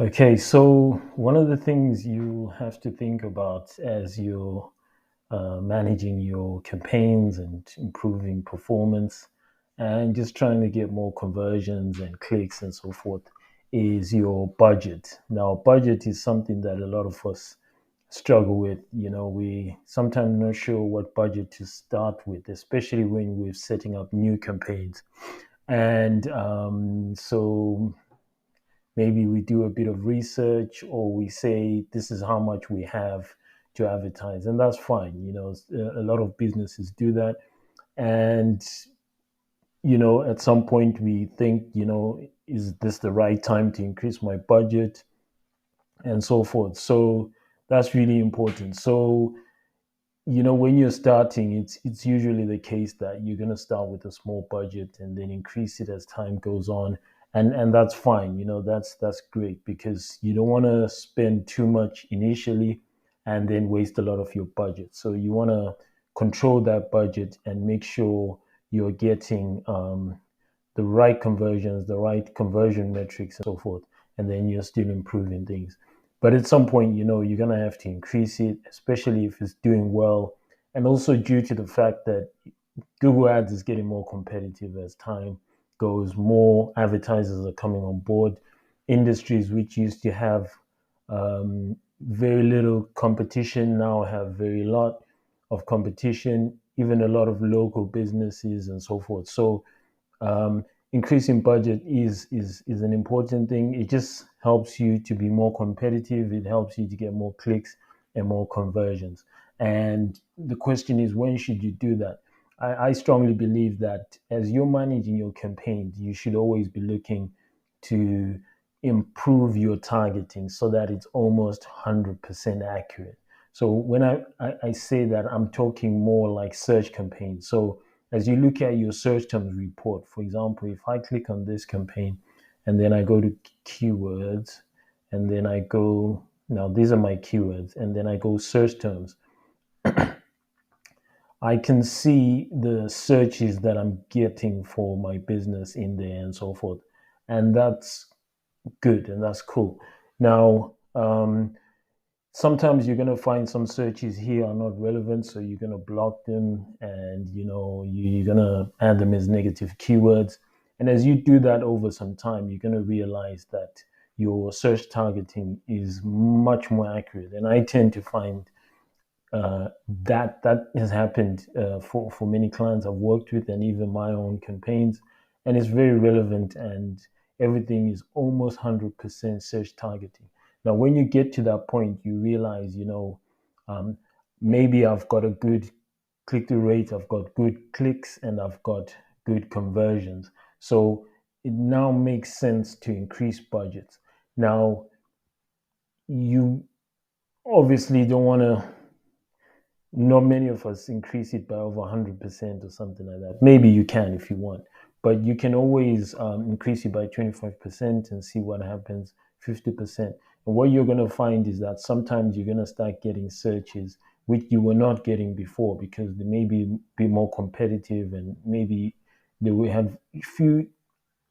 Okay, so one of the things you have to think about as you're managing your campaigns and improving performance and just trying to get more conversions and clicks and so forth is your budget. Now, budget is something that a lot of us struggle with. We sometimes not sure what budget to start with, especially when we're setting up new campaigns. And so maybe we do a bit of research or we say this is how much we have to advertise, and that's fine. A lot of businesses do that. And at some point we think, is this the right time to increase my budget and so forth. So that's really important. So when you're starting, it's usually the case that you're going to start with a small budget and then increase it as time goes on, and that's fine. That's great because you don't want to spend too much initially and then waste a lot of your budget. So you want to control that budget and make sure you're getting the right conversions, the right conversion metrics, and so forth, and then you're still improving things. But at some point, you're going to have to increase it, especially if it's doing well. And also due to the fact that Google Ads is getting more competitive as time goes, more advertisers are coming on board. Industries which used to have very little competition now have very lot of competition, even a lot of local businesses and so forth. So um, increasing budget is an important thing. It just helps you to be more competitive. It helps you to get more clicks and more conversions. And the question is, when should you do that? I strongly believe that as you're managing your campaigns, you should always be looking to improve your targeting so that it's almost 100% accurate. So when I say that, I'm talking more like search campaigns. So as you look at your search terms report, for example, if I click on this campaign and then I go to keywords and then I go, now these are my keywords, and then I go search terms, I can see the searches that I'm getting for my business in there and so forth. And that's good and that's cool. Now, sometimes you're going to find some searches here are not relevant, so you're going to block them, and you're going to add them as negative keywords. And as you do that over some time, you're going to realize that your search targeting is much more accurate. And I tend to find that has happened for many clients I've worked with, and even my own campaigns, and it's very relevant, and everything is almost 100% search targeting. Now, when you get to that point, you realize, um, maybe I've got a good click through rate, I've got good clicks, and I've got good conversions. So it now makes sense to increase budgets. Now, you obviously don't want to, not many of us increase it by over 100% or something like that. Maybe you can if you want, but you can always increase it by 25% and see what happens, 50%. And what you're going to find is that sometimes you're going to start getting searches which you were not getting before because they may be more competitive, and maybe they will have few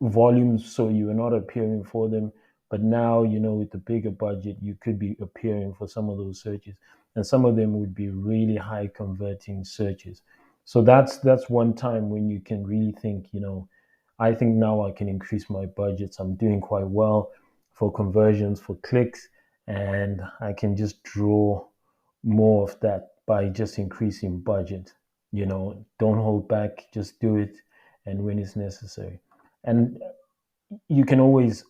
volumes, so you are not appearing for them. But now, with the bigger budget, you could be appearing for some of those searches, and some of them would be really high converting searches. So that's one time when you can really think, I think now I can increase my budgets. I'm doing quite well for conversions, for clicks, and I can just draw more of that by just increasing budget. Don't hold back, just do it, and when it's necessary. And you can always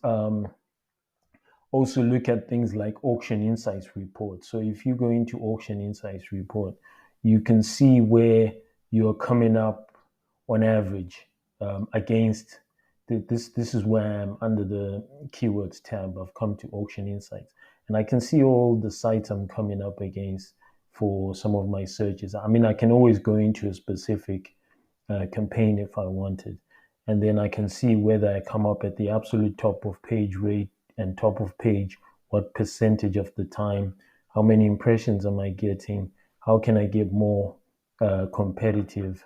also look at things like auction insights report. So if you go into auction insights report, you can see where you're coming up on average against this is where I'm under the keywords tab. I've come to auction insights, and I can see all the sites I'm coming up against for some of my searches. I mean, I can always go into a specific campaign if I wanted. And then I can see whether I come up at the absolute top of page rate and top of page, what percentage of the time, how many impressions am I getting, how can I get more competitive,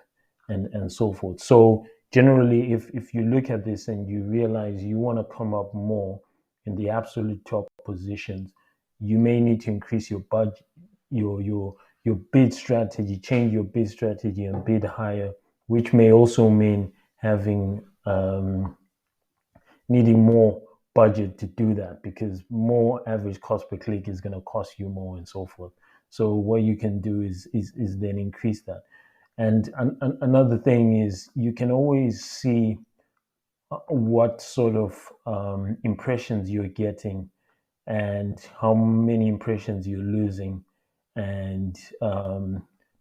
and so forth. So generally, if you look at this and you realize you want to come up more in the absolute top positions, you may need to increase your budget, your bid strategy, change your bid strategy and bid higher, which may also mean having needing more budget to do that, because more average cost per click is going to cost you more and so forth. So what you can do is then increase that. And another thing is you can always see what sort of impressions you're getting and how many impressions you're losing, and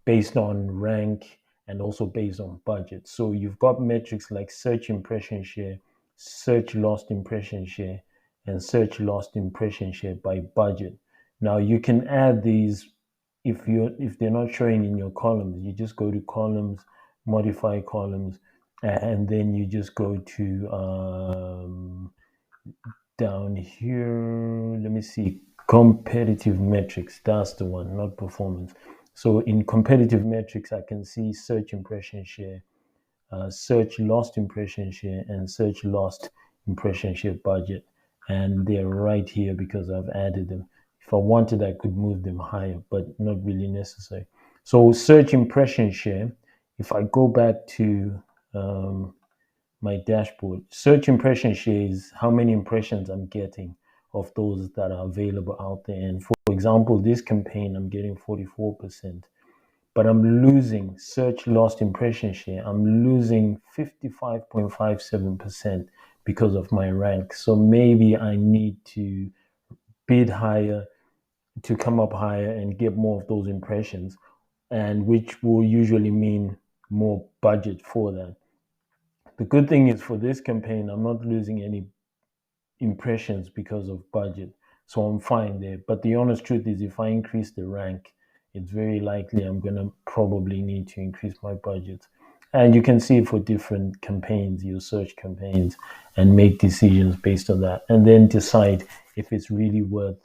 based on rank and also based on budget. So you've got metrics like search impression share, search lost impression share, and search lost impression share by budget. Now you can add these if they're not showing in your columns. You just go to columns, modify columns, and then you just go to down here, let me see, competitive metrics. That's the one, not performance. So in competitive metrics, I can see search impression share, search lost impression share, and search lost impression share budget. And they're right here because I've added them. If I wanted, I could move them higher, but not really necessary. So search impression share, if I go back to my dashboard, search impression share is how many impressions I'm getting of those that are available out there. And for example, this campaign, I'm getting 44%, but I'm losing search lost impression share. I'm losing 55.57% because of my rank. So maybe I need to bid higher to come up higher and get more of those impressions, and which will usually mean more budget for that. The good thing is for this campaign, I'm not losing any impressions because of budget. So I'm fine there. But the honest truth is, if I increase the rank, it's very likely I'm going to probably need to increase my budget. And you can see for different campaigns, your search campaigns, and make decisions based on that, and then decide if it's really worth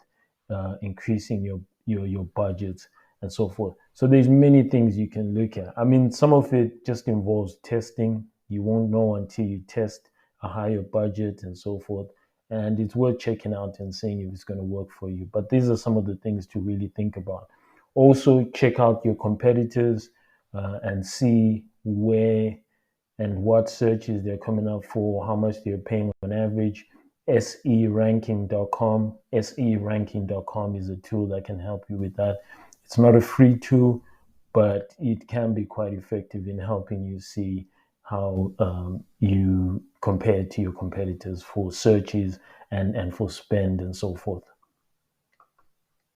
increasing your budget and so forth. So there's many things you can look at. I mean, some of it just involves testing. You won't know until you test a higher budget and so forth. And it's worth checking out and seeing if it's going to work for you. But these are some of the things to really think about. Also, check out your competitors and see where and what searches they're coming up for, how much they're paying on average. SEranking.com. SEranking.com is a tool that can help you with that. It's not a free tool, but it can be quite effective in helping you see how you compare to your competitors for searches and for spend and so forth.